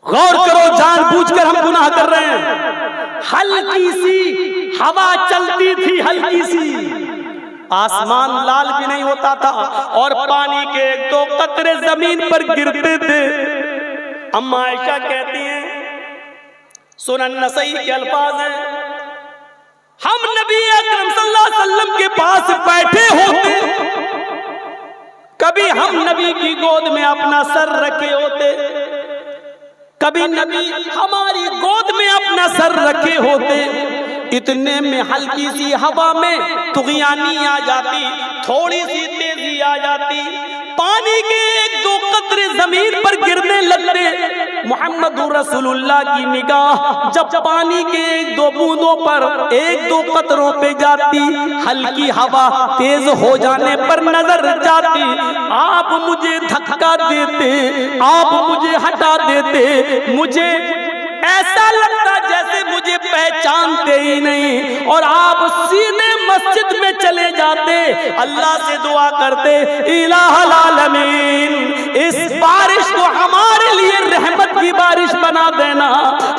गौर करो, जानबूझकर हम गुनाह कर रहे हैं। हल्की सी हवा चलती थी, हल्की सी, आसमान लाल भी नहीं होता था और पानी के एक दो कतरे जमीन पर गिरते थे। अम्मा आयशा कहती हैं, सुनन नसई के अल्फाज हैं, हम नबी अकरम सल्लल्लाहु अलैहि वसल्लम के पास बैठे होते, कभी हम नबी की गोद में अपना सर रखे होते, कभी नबी हमारी गोद में अपना सर रखे होते। इतने में हल्की सी हवा में तुग़यानी आ जाती, थोड़ी सी तेजी आ जाती, पानी के एक दो कतरे जमीन पर गिरने लगते। मुहम्मदुर रसूलुल्लाह की निगाह जब पानी के एक दो बूंदों पर, एक दो कतरों पे जाती, हल्की हवा तेज हो जाने पर नजर जाती, आप मुझे धक्का देते, आप मुझे हटा देते, मुझे ऐसा लगता जैसे मुझे पहचानते ही नहीं, और आप सीधे मस्जिद में चले जाते, अल्लाह से दुआ करते, इलाहुल आलमीन इस बारिश को हमारे लिए रहमत की बारिश बना देना,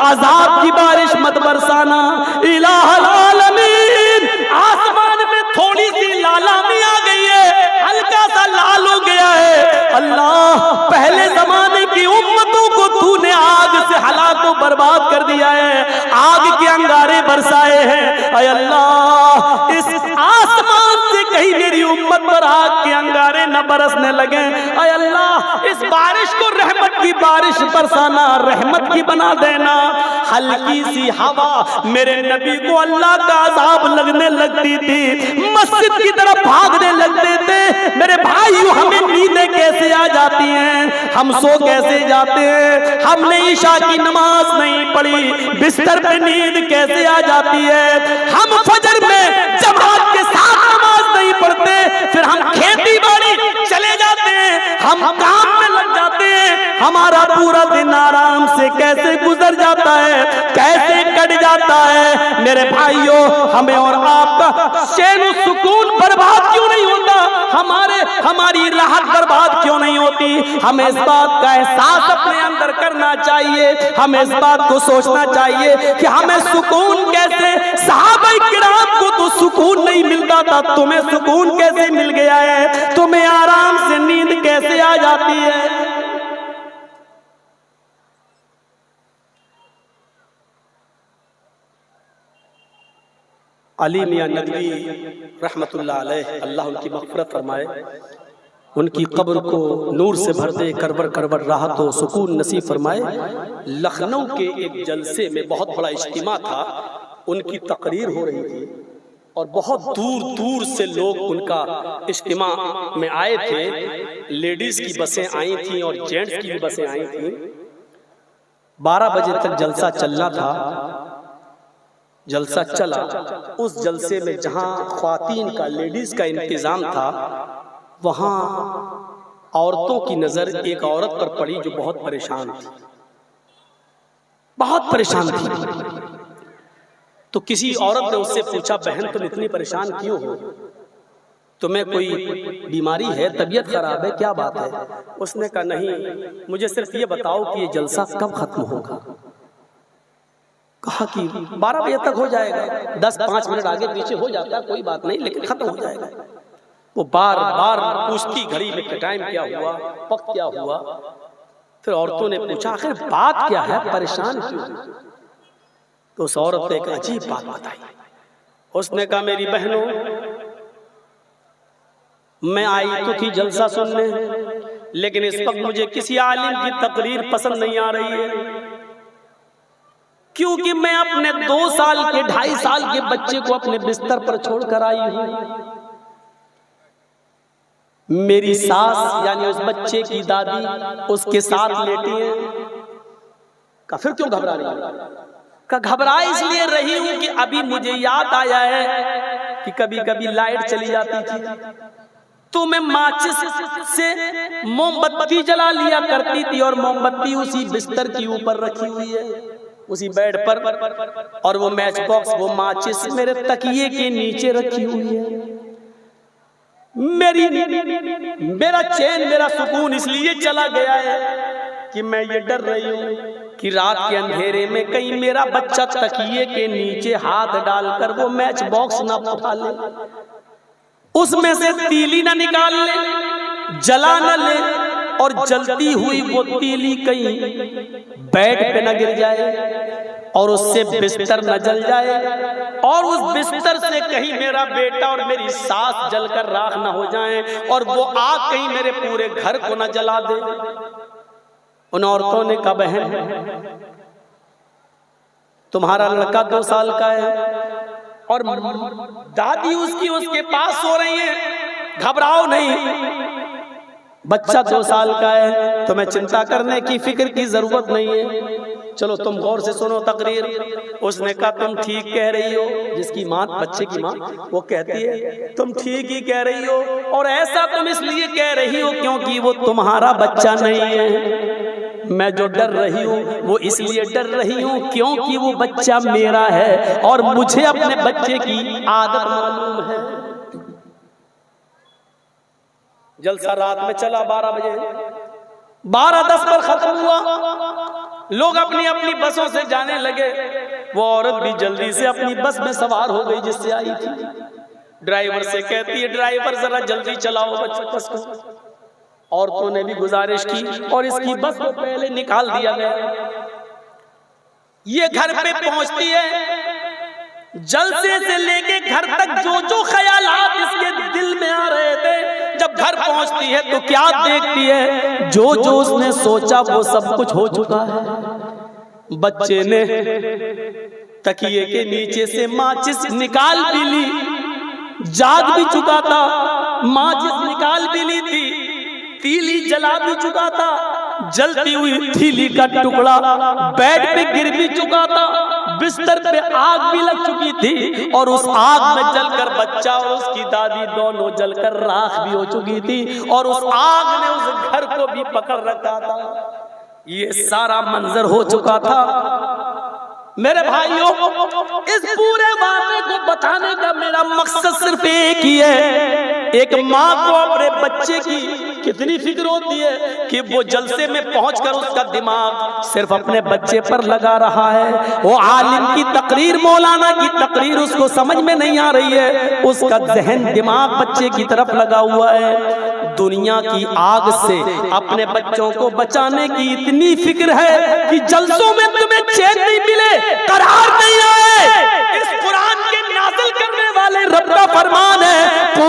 अजाब की बारिश मत बरसाना। इलाहुल आलमीन आसमान में थोड़ी सी लालामी आ गई है, हल्का सा लाल हो गया है, अल्लाह पहले जमाने की उम्मतों को तूने आग से हलाक को बर्बाद कर दिया है, आग के अंगारे बरसाए हैं। ऐ अल्लाह इस आसमान से कहीं मेरी उम्मत पर आग के अंगारे न बरसने लगे। ऐ अल्लाह इस बारिश को रहमत की बारिश बरसाना, रहमत की बना देना। हल्की सी हवा मेरे नबी को अल्लाह का अजाब लगने लगती थी, मस्जिद की तरफ भागने लगते थे। मेरे भाइयों, हमें नींदें कैसे आ जाती हैं, हम सो कैसे जाते हैं, हमने ईशा की नमाज नहीं पढ़ी, बिस्तर पे नींद कैसे आ जाती है, हम फजर में जमात के साथ नमाज नहीं पढ़ते, फिर हम खेती बाड़ी चले जाते हैं, हम काम में लग जाते हैं, हमारा पूरा दिन आराम से कैसे गुजर जाता है, कैसे कट जाता है। मेरे भाइयों, हमें और आपका चैन और सुकून बर्बाद क्यों नहीं होता, हमारी राहत बर्बाद क्यों नहीं होती। हमें इस बात का एहसास अपने अंदर करना चाहिए, हमें इस बात को सोचना चाहिए कि हमें सुकून कैसे, सहाबाए किराम को तो सुकून नहीं मिलता था, तुम्हें सुकून कैसे मिल गया है, तुम्हें आराम से नींद कैसे आ जाती है। अली मियां नदवी रहमतुल्लाह अलैह, अल्लाह उनकी मग़फ़िरत फरमाए, उनकी कब्र को नूर से भर दे, करबर करबर राहत व सुकून नसीब फरमाए। लखनऊ के एक जलसे में बहुत बड़ा इज्तिमा था, उनकी तकरीर हो रही थी और बहुत दूर दूर से लोग उनका इज्तिमा में आए थे। लेडीज की बसें आई थी और जेंट्स की भी बसें आई थी। 12 बजे तक जलसा चलना था। जलसा चला, उस जलसे में जहां ख्वातीन का, लेडीज का इंतजाम था, वहां औरतों की नजर एक औरत पर पड़ी जो बहुत परेशान थी, बहुत परेशान थी। तो किसी औरत ने उससे पूछा, बहन तुम इतनी परेशान क्यों हो, तुम्हें कोई बीमारी है, तबीयत खराब है, क्या बात है। उसने कहा नहीं, मुझे सिर्फ ये बताओ कि ये जलसा कब खत्म होगा। कहा कि 12 बजे तक हो जाएगा, 10-5 मिनट आगे पीछे हो जाता कोई बात नहीं, लेकिन खत्म हो जाएगा। वो बार बार पूछती, घड़ी में टाइम क्या हुआ, वक्त क्या हुआ। फिर औरतों ने पूछा, आखिर बात क्या है, परेशान क्यों। तो उस औरत ने एक अजीब बात बताई। उसने कहा, मेरी बहनों, मैं आई तो थी जलसा सुनने, लेकिन इस वक्त मुझे किसी आलिम की तकरीर पसंद नहीं आ रही है, क्योंकि मैं अपने 2 साल के 2.5 साल के बच्चे को अपने बिस्तर पर छोड़कर आई हूं। मेरी सास यानी उस बच्चे की दादी उसके साथ लेटी है। का फिर क्यों घबरा रही है? का घबरा इसलिए रही हूं कि अभी मुझे याद आया है कि कभी कभी लाइट चली जाती थी तो मैं माचिस से मोमबत्ती जला लिया करती थी, और मोमबत्ती उसी बिस्तर के ऊपर रखी हुई है, उसी बेड पर, और वो मैच बॉक्स, वो माचिस मेरे तकिए के नीचे रखी हुई है। मेरा चैन, मेरा सुकून इसलिए चला गया है कि मैं ये डर रही हूँ कि रात के अंधेरे में कहीं मेरा बच्चा तकिए के नीचे हाथ डालकर वो मैच बॉक्स ना उठा ले, उसमें से तीली ना निकाल ले, जला न ले, और जलती हुई वो तीली कहीं बेड पे न गिर जाए और उससे बिस्तर न जल जाए, और उस बिस्तर से कहीं मेरा बेटा और मेरी सास जलकर राख न हो जाएं, और वो आग कहीं मेरे पूरे घर को न जला दे। उन औरतों ने कहा, बहन तुम्हारा लड़का 2 साल का है और दादी उसके पास सो रही है, घबराओ नहीं, बच्चा 2 साल का है, तुम्हें चिंता करने की फिक्र की जरूरत नहीं है। चलो तुम गौर से सुनो तकरीर। उसने कहा, तुम ठीक कह रही हो। जिसकी माँ, बच्चे की माँ, वो कहती है तुम ठीक ही कह रही हो, और ऐसा तुम इसलिए कह रही हो क्योंकि वो तुम्हारा बच्चा नहीं है। मैं जो डर रही हूँ वो इसलिए डर रही हूँ क्योंकि वो बच्चा मेरा है और मुझे अपने बच्चे की आदत मालूम है। जलसा रात में चला 12 बजे, 12:10 पर खत्म हुआ। लोग अपनी अपनी बसों से जाने लगे। वो औरत भी जल्दी से अपनी बस में सवार हो गई जिससे आई थी। ड्राइवर से कहती है, ड्राइवर जरा जल्दी चलाओ बस को। औरतों ने भी गुजारिश की और इसकी बस को पहले निकाल दिया गया। ये घर पे पहुंचती है, जलसे से लेके घर तक जो जो ख्यालात इसके दिल में आ रहे थे, जब घर पहुंचती है तो क्या देखती है, जो जो उसने सोचा वो सब कुछ हो चुका है। बच्चे ने तकिए के नीचे से माचिस निकाल भी ली, जाग भी चुका था, माचिस निकाल भी ली थी, तीली जला भी चुका था, जलती हुई तीली का टुकड़ा बेड पे गिर भी चुका था, बिस्तर पे आग भी लग चुकी थी, और उस आग में जलकर बच्चा और उसकी दादी दोनों जलकर राख भी हो चुकी थी, और उस आग ने उस घर को भी पकड़ रखा था। ये सारा मंजर हो चुका था। मेरे भाइयों, इस पूरे वाक़े को बताने का मेरा मकसद सिर्फ एक ही है। एक माँ को अपने बच्चे की कितनी फिक्र होती है कि वो जलसे में पहुंचकर उसका दिमाग सिर्फ अपने बच्चे पर लगा रहा है। वो आलिम की तकरीर, मौलाना की तकरीर उसको समझ में नहीं आ रही है, उसका जहन दिमाग बच्चे की तरफ लगा हुआ है। दुनिया की आग से अपने बच्चों को बचाने की इतनी फिक्र है कि जलसों में तुम्हें चैन नहीं मिले, करार नहीं आए। इस कुरान के नाज़िल करने वाले रब का फरमान है, को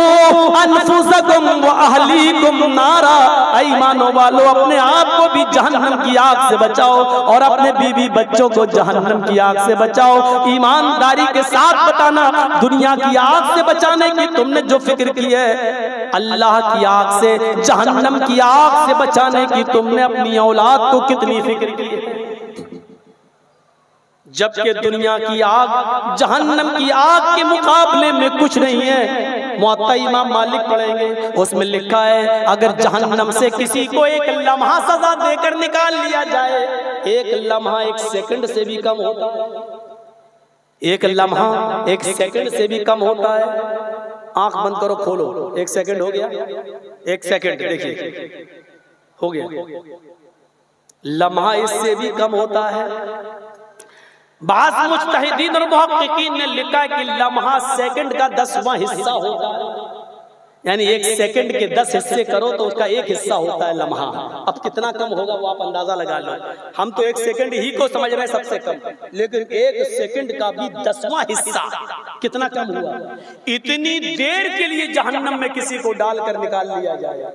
अनफुसकुम व अहलीकुम नारा, ईमानों वालों अपने आप को भी जहन्नम की आग से बचाओ और अपने बीवी बच्चों को जहन्नम की आग से बचाओ। ईमानदारी के साथ बताना, दुनिया की आग से बचाने की तुमने जो फिक्र की है, अल्लाह की आग से, जहन्नम की आग से बचाने की तुमने अपनी औलाद को कितनी फिक्र की है। जबकि दुनिया की आग जहन्नम की आग के मुकाबले में कुछ नहीं है। मुअत्ता इमाम मालिक पढ़ेंगे, उसमें लिखा है, अगर जहन्नम से किसी को एक लम्हा सजा देकर निकाल लिया जाए, एक लम्हा 1 सेकंड से भी कम होता है, एक लम्हा 1 सेकंड से भी कम होता है। आंख बंद करो, खोलो, 1 सेकंड हो गया, 1 सेकंड देखिए हो गया, लम्हा इससे भी कम होता है। बाज़ मुज्तहिदीन और मुहक्किकीन ने लिखा है कि लम्हा सेकंड का 10वां हिस्सा होता है, यानी 1 सेकंड के 10 हिस्से करो तो उसका 1 हिस्सा होता है लम्हा। अब कितना कम होगा वो आप अंदाजा लगा लो। हम तो 1 सेकंड ही को समझ रहे हैं सबसे कम, लेकिन 1 सेकंड का भी 10वां हिस्सा कितना कम हुआ। इतनी देर के लिए जहन्नम में किसी को डालकर निकाल लिया जाए,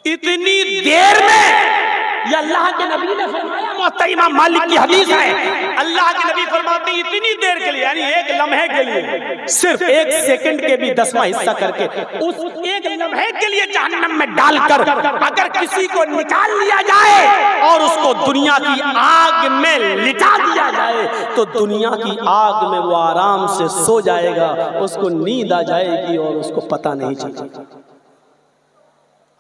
इतनी देर में, ये अल्लाह के नबी ने फरमाया, मुअत्ता इमाम मालिक की हदीस है, अल्लाह के नबी फरमाते हैं इतनी देर के लिए, यानी 1 लम्हे के लिए, सिर्फ 1 सेकंड के भी 10वां हिस्सा करके उस 1 लम्हे के लिए जहन्नम में डालकर अगर किसी को निकाल लिया जाए और उसको दुनिया की आग में लिटा दिया जाए तो दुनिया की आग में वो आराम से सो जाएगा, उसको नींद आ जाएगी और उसको पता नहीं चलेगा।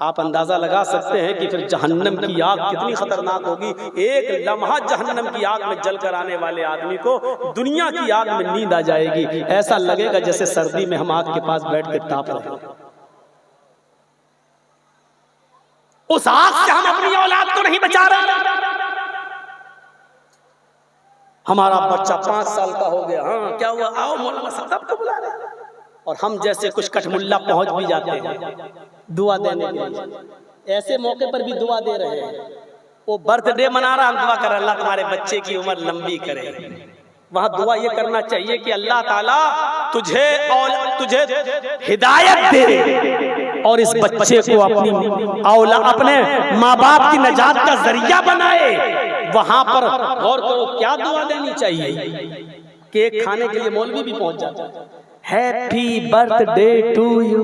आप अंदाजा लगा सकते हैं कि फिर जहन्नम की आग कितनी खतरनाक होगी। 1 लम्हा जहन्नम की आग में जलकर आने वाले आदमी को दुनिया की आग में नींद आ जाएगी, ऐसा लगेगा जैसे सर्दी में हम आग के पास बैठ के ताप रहे हैं। उस आग से हम अपनी औलाद को नहीं बचा रहे। हमारा बच्चा 5 साल का हो गया, हाँ क्या हुआ, आओ मौलाना साहब को बुला रहे, और हम जैसे कुछ कठमुल्ला पहुंच भी जाते हैं दुआ देने के लिए। ऐसे मौके पर भी दुआ दे रहे हैं। वो बर्थडे मना रहा, हम दुआ कर अल्लाह तुम्हारे बच्चे की उम्र लंबी करे। वहां दुआ ये करना चाहिए कि अल्लाह ताला तुझे हिदायत दे और इस बच्चे को अपने माँ बाप की निजात का जरिया बनाए। वहां पर गौर करो क्या दुआ देनी चाहिए। केक खाने के लिए मौलवी भी पहुंच जाता है, हैप्पी बर्थडे टू यू।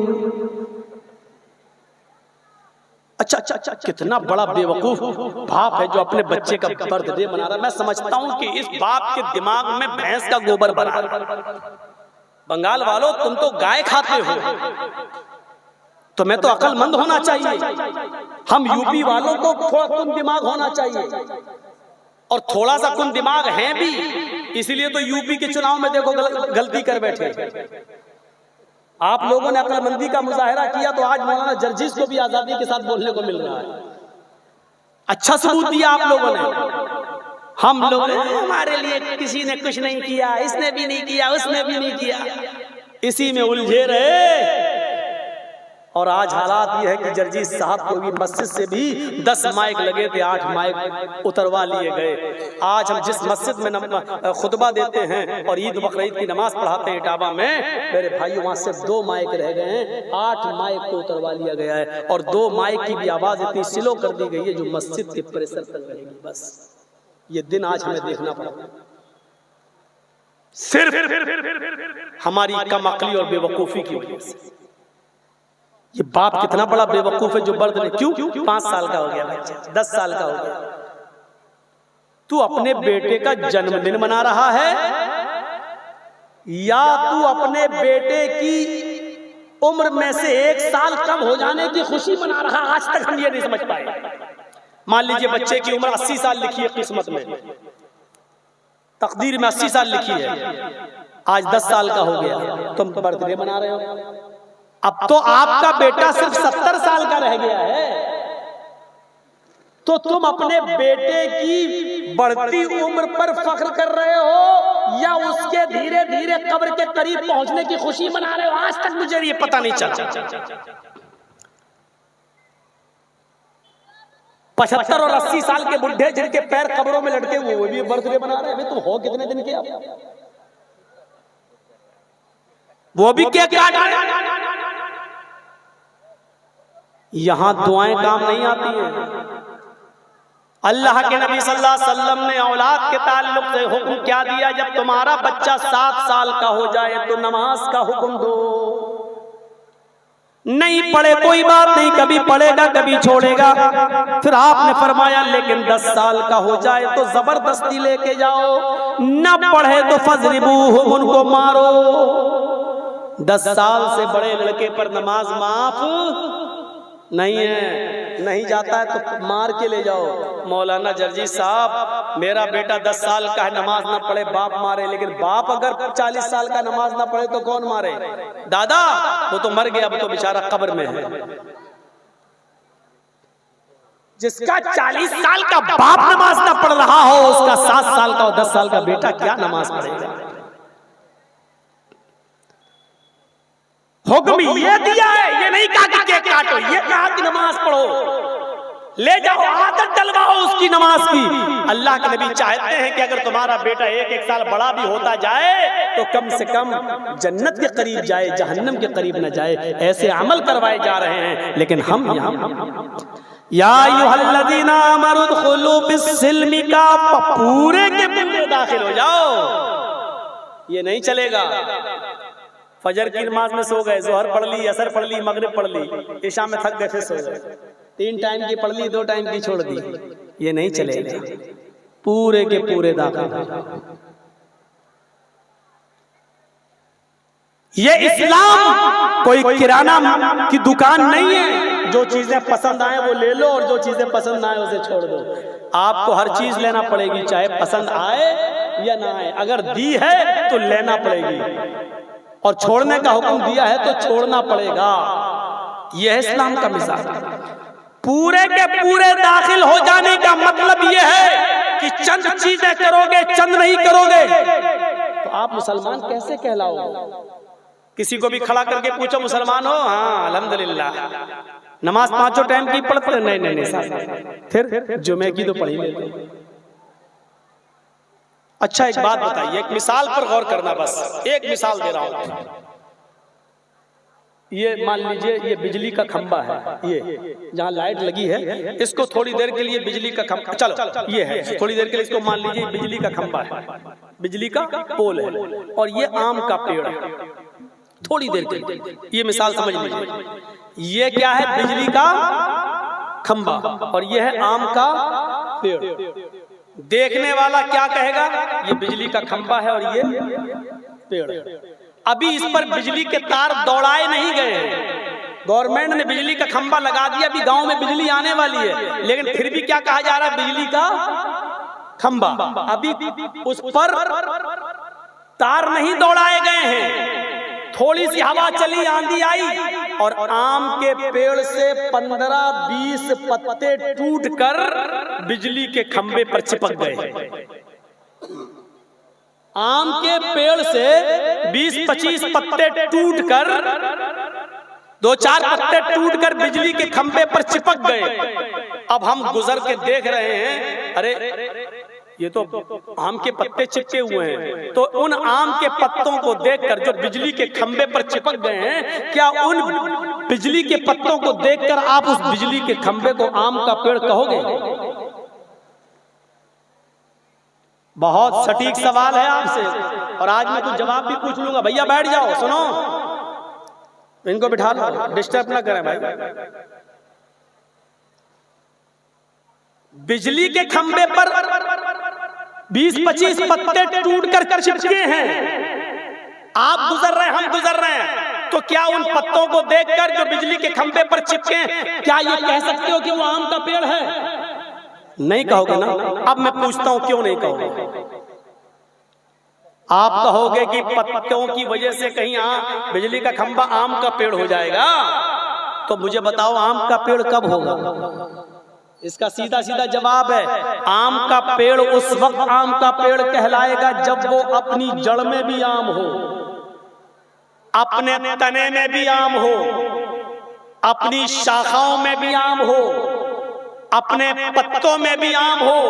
अच्छा, कितना बड़ा बेवकूफ बाप है जो अपने बच्चे का बर्थडे मना रहा है। मैं समझता हूं कि इस बाप के दिमाग में भैंस का गोबर भरा। बंगाल वालों, तुम तो गाय खाते हो, तुम्हें तो अक्लमंद होना चाहिए। हम यूपी वालों को थोड़ा कुन दिमाग होना चाहिए, और थोड़ा सा कुन दिमाग है भी, इसलिए तो यूपी के चुनाव में देखो गलती कर बैठे। आप लोगों ने अक्लमंदी का मुजाहरा किया तो आज मौलाना जर्जिस को भी आजादी के साथ बोलने को मिल रहा है। अच्छा सबूत दिया आप लोगों ने। हम लोग हमारे लिए किसी ने कुछ नहीं किया, इसने भी नहीं किया, उसने भी नहीं किया, इसी में उलझे रहे। और आज हालात ये है कि जर्जिस साहब को भी मस्जिद से भी 10 माइक लगे थे, 8 माइक उतरवा लिए गए। आज हम जिस मस्जिद में खुतबा देते हैं और ईद बकरीद की नमाज पढ़ाते हैं इटावा में, मेरे भाई वहां सिर्फ 2 माइक रह गए हैं, 8 माइक को उतरवा लिया गया है। और 2 माइक की भी आवाज इतनी स्लो कर दी गई है जो मस्जिद के परिसर तक रहेगी। बस ये दिन आज हमें देखना पड़ा, सिर्फ हमारी कम अक्ली और बेवकूफी की वजह से। ये बाप कितना बड़ा बेवकूफ है जो बर्थडे, क्यों 5 साल का हो गया बच्चा, 10 साल का हो गया, तू अपने बेटे का जन्मदिन मना रहा है या तू अपने बेटे की उम्र में से 1 साल कम हो जाने की खुशी मना रहा है? आज तक हम ये नहीं समझ पाए। मान लीजिए बच्चे की उम्र 80 साल लिखी है किस्मत में, तकदीर में 80 साल लिखी है, आज 10 साल का हो गया, तुम बर्थडे मना रहे हो। अब तो आपका बेटा सिर्फ 70 साल का रह गया है, तो तुम अपने बेटे की बढ़ती उम्र पर फख्र कर रहे हो या उसके धीरे धीरे कब्र के करीब पहुंचने की खुशी मना रहे हो? आज तक मुझे ये पता नहीं चला। 75 और 80 साल के बुढ़े जिनके पैर कब्रों में लटके हुए वो भी बर्थडे मना रहे हैं। तुम हो कितने दिन के, वो भी केक काट रहे हैं। यहां दुआएं काम नहीं आती हैं। अल्लाह के नबी सल्लल्लाहु अलैहि वसल्लम ने औलाद के ताल्लुक से हुक्म क्या दिया, जब तुम्हारा बच्चा 7 साल का हो जाए तो नमाज का हुक्म दो। नहीं पढ़े कोई बात नहीं, कभी पढ़ेगा कभी छोड़ेगा। फिर आपने फरमाया लेकिन 10 साल का हो जाए तो जबरदस्ती लेके जाओ, न पढ़े तो फजरिबूहु, उनको मारो। 10 साल से बड़े लड़के पर नमाज माफ नहीं है, नहीं जाता है तो मार के ले जाओ। मौलाना जर्जिस साहब, मेरा बेटा 10 साल का है, नमाज ना पढ़े बाप मारे, लेकिन बाप अगर 40 साल का नमाज ना पढ़े तो कौन मारे? दादा वो तो मर गया, अब तो बेचारा कब्र में है। जिसका 40 साल का बाप नमाज ना पढ़ रहा हो, उसका 7 साल का और 10 साल का बेटा क्या नमाज पढ़ेगा? हुक्म ये दिया है, ये नहीं कहा कि केक काटो, ये कहा कि नमाज पढ़ो, ले जाओ, आदत डलवाओ उसकी नमाज की। अल्लाह के नबी चाहते हैं कि अगर तुम्हारा बेटा 1-1 साल बड़ा भी होता जाए तो कम से कम जन्नत के करीब जाए, जहन्नम के करीब न जाए। ऐसे अमल करवाए जा रहे हैं, लेकिन हम या अय्युहल्लज़ीना आमनू उदखुलू फिस्सिल्मि का पूरे के पूरे दाखिल हो जाओ। ये नहीं चलेगा। फजर की नमाज में सो गए, जोहर पढ़ ली, असर पढ़ ली, मगरिब पढ़ ली, इशा में थक गए फिर सो गए, 3 टाइम की पढ़ ली, 2 टाइम की छोड़ दी। ये नहीं चलेगा, पूरे के पूरे दाखिल। ये इस्लाम कोई किराना की दुकान नहीं है, जो चीजें पसंद आए वो ले लो और जो चीजें पसंद आए उसे छोड़ दो। आपको हर चीज लेना पड़ेगी, चाहे पसंद आए या ना आए। अगर दी है तो लेना पड़ेगी और छोड़ने का हुक्म दिया है तो छोड़ना पड़ेगा। यह है इस्लाम का मिजाज। पूरे के पूरे दाखिल हो जाने का मतलब यह है कि चंद चीजें करोगे, चंद नहीं करोगे तो आप मुसलमान कैसे कहलाओगे? किसी को भी खड़ा करके पूछो मुसलमान हो? हाँ अल्हम्दुलिल्लाह। नमाज 5 टाइम की पढ़ते? नहीं नहीं नहीं साहब, फिर जुमे की तो पढ़ी लेते। अच्छा एक बात बताइए, एक मिसाल पर गौर करना, बस एक मिसाल दे रहा हूं। ये मान लीजिए ये बिजली का खंबा है, ये जहां लाइट लगी है, इसको थोड़ी देर के लिए बिजली का खंबा, चलो ये है, थोड़ी देर के लिए इसको मान लीजिए बिजली का खंबा है, बिजली का पोल है, और ये आम का पेड़ है। थोड़ी देर के लिए ये मिसाल समझ लीजिए, ये क्या है? बिजली का खंबा, और ये है आम का पेड़। देखने वाला क्या कहेगा? ये बिजली का खंबा है और ये पेड़ है। अभी इस पर बिजली के तार दौड़ाए नहीं गए हैं, गवर्नमेंट ने बिजली का खंबा लगा दिया, अभी गांव में बिजली आने वाली है, लेकिन फिर भी क्या कहा जा रहा है? बिजली का खंबा। अभी उस पर तार नहीं दौड़ाए गए हैं, थोड़ी सी हवा चली, आंधी आई और आम के पेड़ से 15-20 पत्ते टूटकर बिजली के खंबे पर चिपक गए। आम के पेड़ से 20-25 पत्ते टूटकर, 2-4 पत्ते टूटकर बिजली के खंबे पर चिपक गए। अब हम गुजर के देख रहे हैं, अरे ये तो आम के पत्ते चिपके हुए हैं, तो उन आम के पत्तों को देखकर जो बिजली के खंबे पर चिपक गए हैं, क्या उन बिजली के पत्तों को देखकर आप उस बिजली के खंबे को आम का पेड़ कहोगे? बहुत सटीक सवाल है आपसे, और आज मैं कुछ जवाब भी पूछ लूंगा। भैया बैठ जाओ, सुनो, इनको बिठा लो, डिस्टर्ब ना करें भाई। बिजली के खंबे पर 20-25 पत्ते टूटकर चिपके हैं, आप गुजर रहे हैं, हम गुजर रहे हैं, तो क्या उन पत्तों को देखकर जो बिजली के खंबे पर चिपके हैं, क्या ये कह सकते हो कि वो आम का पेड़ है? नहीं कहोगे ना। अब मैं पूछता हूं, क्यों नहीं कहोगे? आप कहोगे कि पत्तों की वजह से कहीं बिजली का खंबा आम का पेड़ हो जाएगा, तो मुझे बताओ आम का पेड़ कब होगा? इसका सीधा सीधा जवाब है, आम का पेड़ उस वक्त आम का पेड़ कहलाएगा जब वो अपनी जड़ में भी आम हो, अपने तने में भी आम हो, अपनी शाखाओं में भी आम हो, अपने पत्तों में भी आम हो,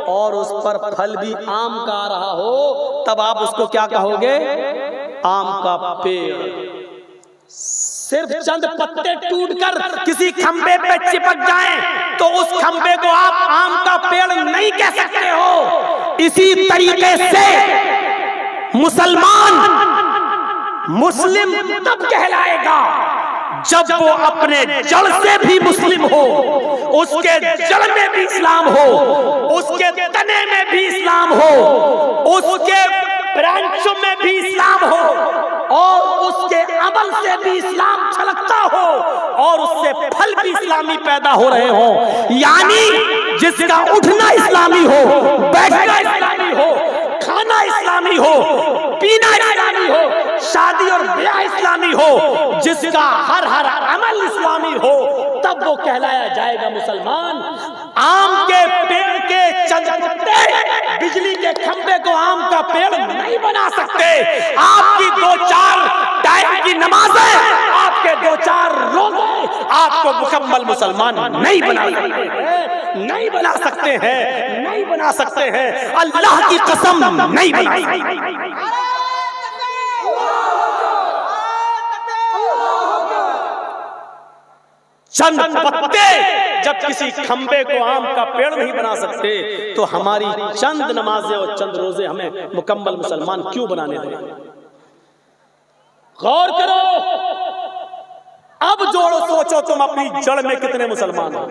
और उस पर फल भी आम का आ रहा हो, तब आप उसको क्या कहोगे? आम का पेड़। सिर्फ चंद पत्ते टूटकर किसी खंबे पे चिपक जाएं, तो उस खंबे को आप आम का पेड़ नहीं कह सकते हो। इसी तरीके से मुस्लिम तब कहलाएगा जब वो अपने जड़ से भी मुस्लिम हो, उसके जड़ में भी इस्लाम हो, उसके तने में भी इस्लाम हो, उसके ब्रांचों में भी इस्लाम हो, और उसके अमल से भी इस्लाम छलकता हो, और उससे फल भी इस्लामी पैदा हो रहे हो। यानी जिसका उठना इस्लामी हो, बैठना इस्लामी हो, खाना इस्लामी हो, पीना इस्लामी हो, शादी और ब्याह इस्लामी हो, जिसका हर अमल इस्लामी हो, तब वो कहलाया जाएगा मुसलमान। आम के पेड़ के चंद पत्ते बिजली के खंबे को आम का पेड़ नहीं बना सकते। आपकी 2-4 टाइम की नमाजें, आपके 2-4 रोजे आपको मुकम्मल मुसलमान नहीं बना सकते हैं, नहीं बना सकते हैं, नहीं बना सकते हैं, अल्लाह की कसम नहीं बना सकते। चंद पत्ते जब किसी खंबे को आम का पेड़ नहीं बना सकते, तो हमारी चंद नमाजें और चंद रोजे हमें मुकम्मल मुसलमान क्यों बनाने दें? गौर करो, अब जोड़ो, सोचो तुम अपनी जड़ में कितने मुसलमान हो,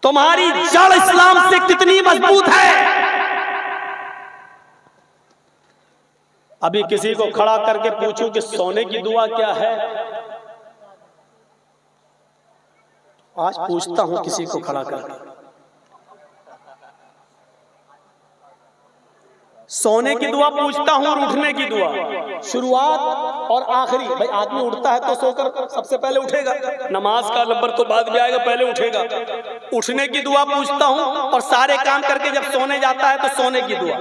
तुम्हारी जड़ इस्लाम से कितनी मजबूत है। अभी किसी को खड़ा करके पूछूं कि सोने की दुआ क्या है, आज पूछता हूं किसी को खड़ा करके, सोने की दुआ पूछता हूँ और उठने की दुआ, शुरुआत और आखिरी। भाई आदमी उठता है तो सोकर सबसे पहले उठेगा, नमाज का नंबर तो बाद में आएगा, पहले उठेगा। उठने की दुआ पूछता हूँ और सारे काम करके जब सोने जाता है तो सोने की दुआ।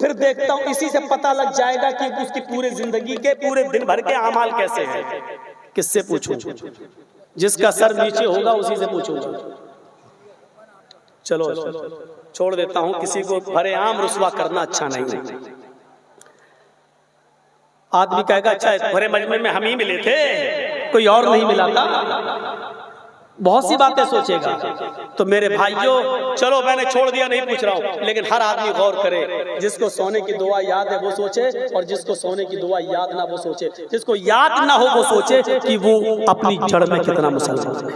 फिर देखता हूँ, इसी से पता लग जाएगा कि उसकी पूरे जिंदगी के पूरे दिन भर के अमाल कैसे हैं। किससे पूछूं? जिसका सर नीचे होगा उसी से पूछूंगा। चलो छोड़ देता हूं, किसी को भरेआम रुसवा करना अच्छा नहीं है। आदमी कहेगा अच्छा भरे मजमे में हम ही मिले थे, कोई और नहीं मिला था, बहुत सी बातें सोचेगा। तो मेरे भाइयों चलो मैंने छोड़ दिया, नहीं पूछ रहा हूं, लेकिन हर आदमी गौर करे। जिसको सोने की दुआ याद है वो सोचे, और जिसको सोने की दुआ याद ना वो सोचे। जिसको याद ना हो वो सोचे कि वो अपनी जड़ में कितना मुसलमान है।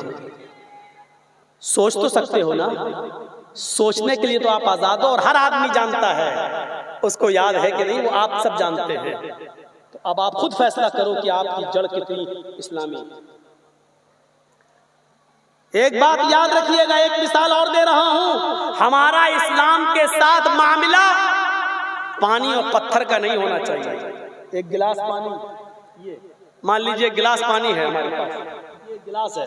सोच तो सकते हो ना, सोचने के लिए तो आप आजाद हो, और हर आदमी जानता है। उसको याद है कि नहीं वो आप सब जानते हैं। तो अब आप खुद फैसला करो कि आपकी जड़ कितनी इस्लामी। एक बात याद रखिएगा, एक मिसाल और दे रहा हूं। हमारा इस्लाम के साथ मामला पानी और पत्थर का नहीं होना चाहिए। एक गिलास पानी, ये मान लीजिए गिलास पानी है हमारे पास, ये गिलास है,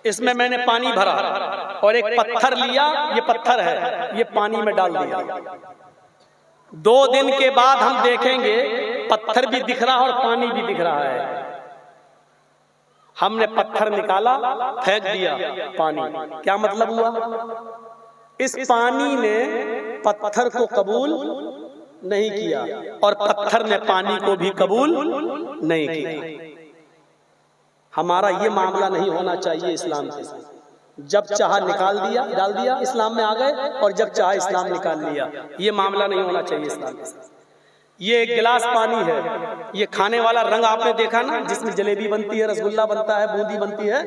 इसमें मैंने पानी भरा और एक पत्थर लिया, ये पत्थर है, ये पानी में डाल दिया। 2 दिन के बाद हम देखेंगे पत्थर भी दिख रहा है और पानी भी दिख रहा है। हमने पत्थर निकाला, फेंक दिया पानी, क्या मतलब हुआ? इस पानी ने पत्थर को कबूल नहीं किया और पत्थर ने पानी को भी कबूल नहीं किया। हमारा ये मामला नहीं होना चाहिए इस्लाम के साथ। जब चाहा निकाल दिया, डाल दिया, इस्लाम में आ गए, और जब चाहा इस्लाम निकाल लिया। ये मामला नहीं होना चाहिए इस्लाम के साथ। ये एक गिलास पानी है, ये खाने वाला रंग आपने देखा ना, जिसमें जलेबी बनती है, रसगुल्ला बनता है, बूंदी बनती है।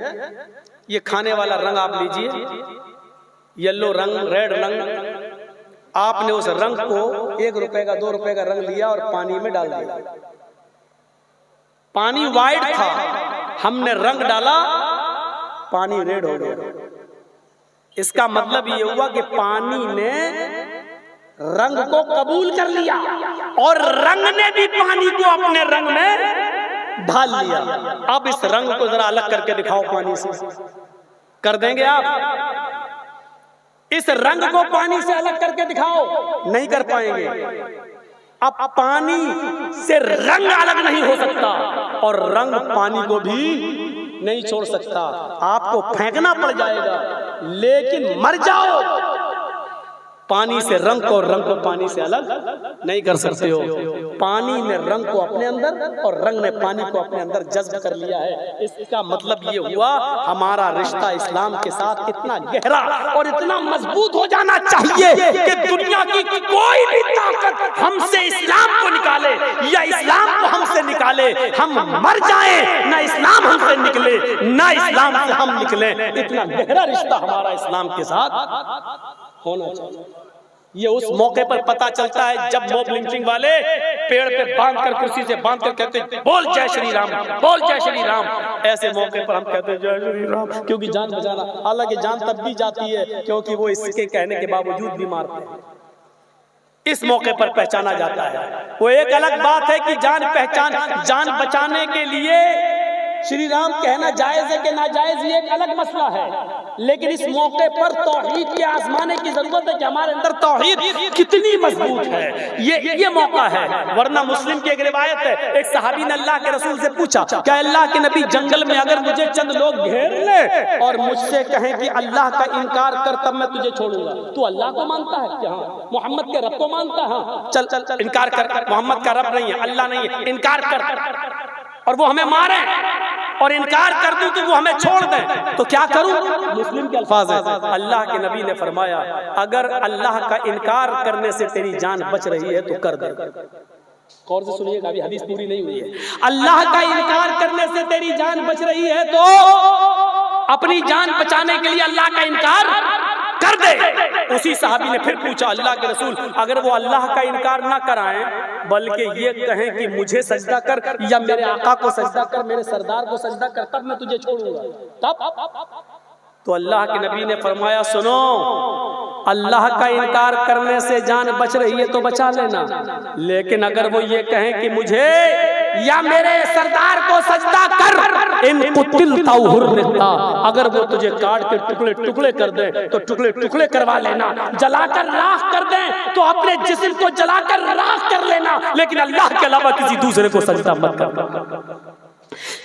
ये खाने वाला रंग आप लीजिए, येलो रंग, रेड रंग। आपने उस रंग को 1 रुपए का 2 रुपए का रंग लिया और पानी में डाल दिया। पानी वाइट था, हमने रंग डाला, पानी रेड हो गया। इसका मतलब ये हुआ कि पानी ने रंग को कबूल कर लिया और रंग ने भी पानी को अपने रंग में ढाल लिया। अब इस रंग को जरा अलग करके दिखाओ पानी से, कर देंगे आप? इस रंग को पानी से अलग करके दिखाओ, नहीं कर पाएंगे। अब पानी से रंग अलग नहीं हो सकता और रंग पानी को भी नहीं छोड़ सकता। आपको फेंकना पड़ जाएगा, लेकिन मर जाओ, पानी से रंग को, रंग को पानी से अलग नहीं कर सकते हो। पानी ने रंग को अपने अंदर और रंग ने पानी को अपने अंदर जज्ब कर लिया है। इसका मतलब ये हुआ हमारा रिश्ता इस्लाम के साथ इतना गहरा और इतना मजबूत हो जाना चाहिए कि दुनिया की कोई भी ताकत हमसे इस्लाम को निकाले या इस्लाम को हमसे निकाले, हम मर जाएं, ना इस्लाम हमसे निकले ना इस्लाम से हम निकले। इतना गहरा रिश्ता हमारा इस्लाम के साथ होना चाहिए। ये उस मौके पर पता चलता है जब मॉब लिंचिंग वाले पेड़ पे बांधकर, कुर्सी से बांधकर कहते बोल जय श्री राम, बोल जय श्री राम। ऐसे मौके पर हम कहते हैं जय श्री राम, क्योंकि जान बचाना। हालांकि जान तब भी जाती है क्योंकि वो इसके कहने के बावजूद भी मारते हैं। इस मौके पर पहचाना जाता है। वो एक अलग बात है कि जान बचाने के लिए श्री राम कहना जायज है कि नाजायज, ये एक अलग मसला है। लेकिन इस मौके पर तौहीद के आजमाने की जरूरत है कि हमारे अंदर तौहीद कितनी मजबूत है। ये मौका है। वरना मुस्लिम की एक रिवायत है, एक सहाबी ने अल्लाह के रसूल से पूछा, क्या अल्लाह के नबी जंगल में अगर मुझे चंद लोग घेर ले और मुझसे कहें कि अल्लाह का इनकार कर तब मैं तुझे छोड़ूंगा, तू अल्लाह को मानता है क्या? मोहम्मद के रब को मानता है? हाँ, चल इनकार कर, मोहम्मद का रब नहीं है, अल्लाह नहीं है, इनकार कर। और वो हमें मारे और इनकार कर दूं तो वो हमें छोड़ दें, तो क्या करूं? मुस्लिम के अल्फाज है, अल्लाह के नबी ने फरमाया अगर अल्लाह का इनकार करने से तेरी जान बच रही है तो कर दे। गौर से सुनिएगा, अभी हदीस पूरी नहीं हुई है। अल्लाह का इनकार करने से तेरी जान बच रही है तो अपनी जान बचाने के लिए अल्लाह का इनकार कर दे। उसी सहाबी ने फिर पूछा, अल्लाह के रसूल अगर वो अल्लाह का इनकार ना कराएं बल्कि ये कहें कि मुझे सजदा कर या मेरे आका को सजदा कर, मेरे सरदार को सजदा कर, तब मैं तुझे छोड़ूंगा, तब? तो अल्लाह के नबी ने फरमाया सुनो, अल्लाह का इनकार करने से जान बच रही है तो बचा लेना, लेकिन अगर वो ये कहें कि मुझे या मेरे सरदार को सजदा कर, इन कुतिलता हुर्रिता, अगर वो तुझे काट के टुकड़े टुकड़े कर दे तो टुकड़े टुकड़े करवा लेना, जलाकर राख कर दे तो अपने जिस्म को जलाकर राख कर लेना, लेकिन अल्लाह के अलावा किसी दूसरे को सजदा मत कर,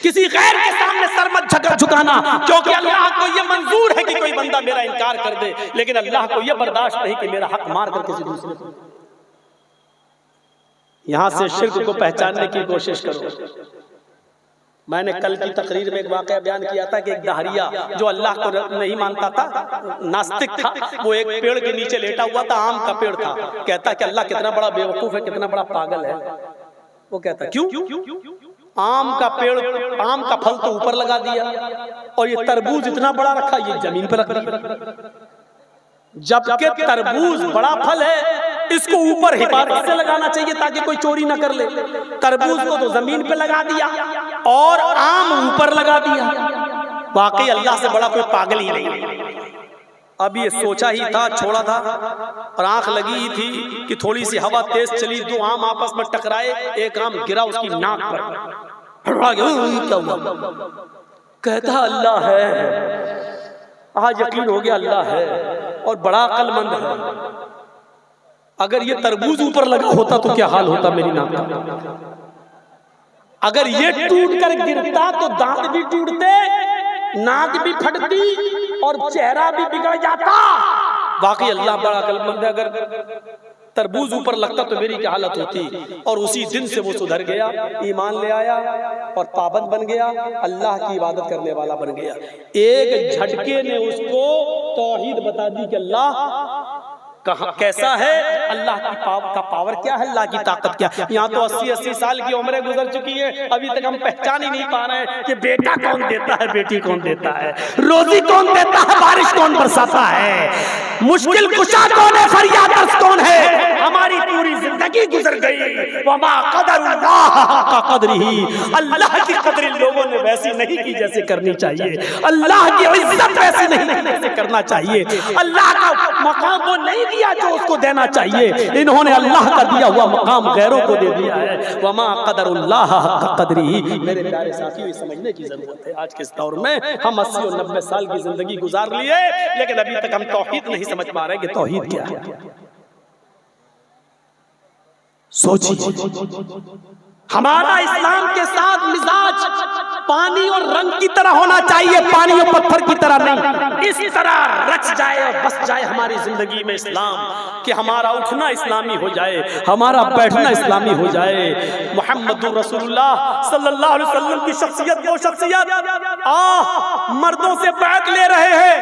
किसी गैर के सामने सर मत झुकाना, क्योंकि अल्लाह को यह मंजूर है कि कोई बंदा मेरा इनकार कर दे, लेकिन अल्लाह को यह बर्दाश्त नहीं कि मेरा हक मार कर किसी दूसरे को। यहां से शिर्क को पहचानने की कोशिश करो। मैंने कल की तकरीर में एक वाकया बयान किया था कि एक दहरिया जो अल्लाह को नहीं मानता था, नास्तिक था, वो एक पेड़ के नीचे लेटा हुआ था, आम का पेड़ था। कहता कि अल्लाह कितना बड़ा बेवकूफ है, कितना बड़ा पागल है। वो कहता क्यों? आम का पेड़, आम का फल तो ऊपर लगा दिया और ये तरबूज इतना बड़ा रखा, ये जमीन पर रख दिया, जबकि तरबूज बड़ा फल है, इसको ऊपर हिफाजत से लगाना चाहिए ताकि कोई चोरी ना कर ले। तरबूज को तो जमीन पे लगा दिया और आम ऊपर लगा दिया। वाकई अल्लाह से बड़ा कोई पागल ही नहीं। अब ये सोचा ही था, छोड़ा था और आंख लगी ही थी कि थोड़ी सी हवा तेज चली, दो आम आपस में टकराए, एक आम गिरा उसकी नाक पर, क्या हुआ? कहता अल्लाह है। आज यकीन हो गया अल्लाह है और बड़ा अक्लमंद है। अगर ये तरबूज ऊपर लगा होता तो क्या हाल होता मेरी नाक का? अगर ये टूट कर गिरता तो दांत भी टूटते, नाक भी फटती और चेहरा भी बिगड़ जाता। वाकई अल्लाह बड़ा अक्लमंद है। अगर तरबूज ऊपर लगता तो मेरी क्या हालत होती। और उसी दिन से वो सुधर गया, ईमान ले आया और पाबंद बन गया, अल्लाह की इबादत करने वाला बन गया। एक झटके ने उसको तौहीद बता दी कि अल्लाह कैसा है, अल्लाह की का पावर क्या है, अल्लाह की ताकत क्या है। यहाँ तो 80-80 साल की उम्रें गुजर चुकी है, अभी तक हम पहचान ही नहीं पा रहे हैं कि बेटा कौन देता है, बेटी कौन देता है, रोजी कौन देता है, बारिश कौन बरसाता है, मुश्किल कुशा कौन है, फरियाद दर्द कौन है। हमारी पूरी जिंदगी गुजर गई, वमा क़दरुल्लाह हक़ क़द्रिही, अल्लाह की कदर लोगों ने वैसी नहीं की जैसे करनी चाहिए, अल्लाह की इज्जत वैसी नहीं जैसे करना चाहिए, अल्लाह का मकाम वो नहीं दिया जो उसको देना चाहिए। इन्होंने अल्लाह का दिया हुआ मकाम गैरों को दे दिया है। वमा क़दरुल्लाह हक़ क़द्रिही। मेरे प्यारे साथियों, समझने की जरूरत है। आज के इस दौर में हम 80 और 90 साल की जिंदगी गुजार लिए, लेकिन अभी तक हम तौहीद नहीं समझ पा रहे कि तौहीद क्या है। सोचिए, हमारा इस्लाम के साथ मिजाज पानी और रंग की तरह होना चाहिए, पानी और पत्थर की तरह नहीं। इस तरह रच जाए और बस जाए हमारी जिंदगी में इस्लाम कि हमारा उठना इस्लामी हो जाए, हमारा बैठना इस्लामी हो जाए। मुहम्मदुर रसूलुल्लाह सल्लल्लाहु अलैहि वसल्लम की शख्सियत, वो शख्सियत मर्दों से बैत ले रहे हैं।